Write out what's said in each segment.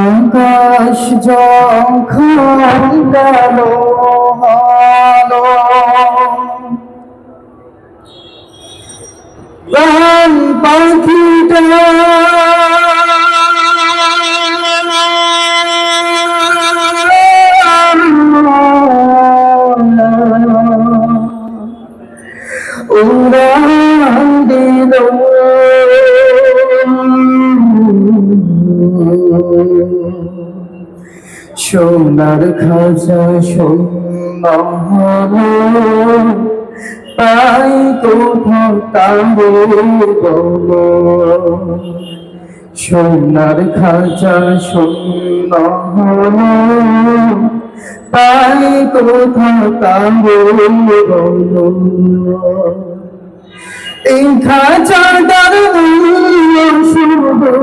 আকাশ যখন গেল হালো, প্রাণ পাখিটা উড়ান দিল, সোনার খাঁচা শূন্য হলো, তাই কোথাও তারে বলো। সোনার খাঁচা শূন্য হলো, তাই কোথাও তারে বলো। এই খাঁচাটার মূল্য শুধু,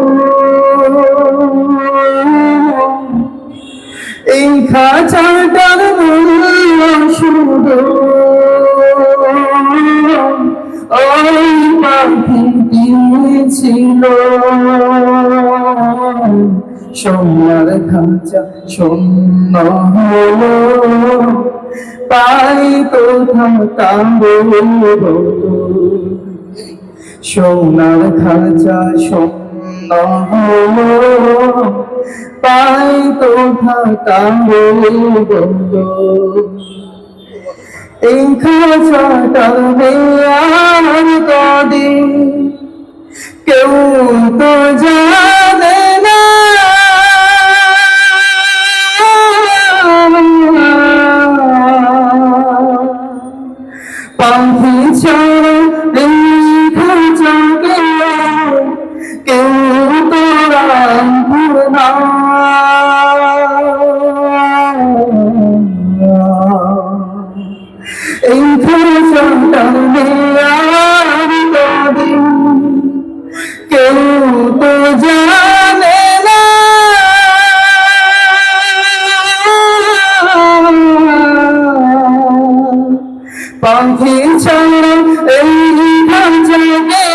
এই খাঁচাটার মূল্য শুধু ওই পাখিটি ছিল। সোনার খাঁচা শূন্য হলো, তাই কোথাও তারে বলো। সোনার খাঁচা শূন্য হলো, তাই কোথাও তারে বলো। এই খাঁচাটার আর কদিন কেউ তো জানে না, পাখি ছাড়া এই খাঁচাকে কেউ তো রাখবে না। এই খাঁচাটার আর কদিন কেউ তো জানে না, পাখি ছাড়া এই খাঁচাকে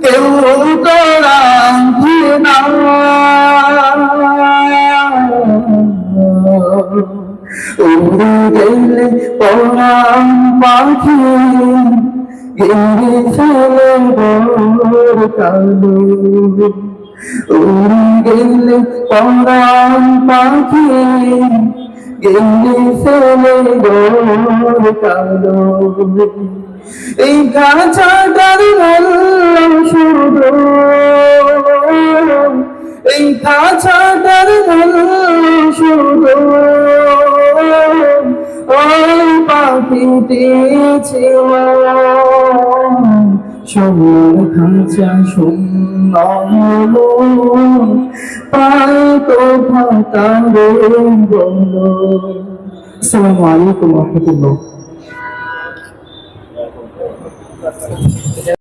কেউ তো রাখবে না। উড়ে গেলে পরাণ পাখি গেলে ফেলে বড় কালো। উড়ে গেলে পরাণ পাখি গেলে ফেলে বড় কালো। এই খাঁচাটার মূল্য শুধু, এই খাঁচাটার মূল্য শুধু ওই পাখিটি ছিল। সোনার খাঁচা শূন্য হলো, তাই কোথাও তারে বলো। আসসালামু আলাইকুম ওয়া রাহমাতুল্লাহ।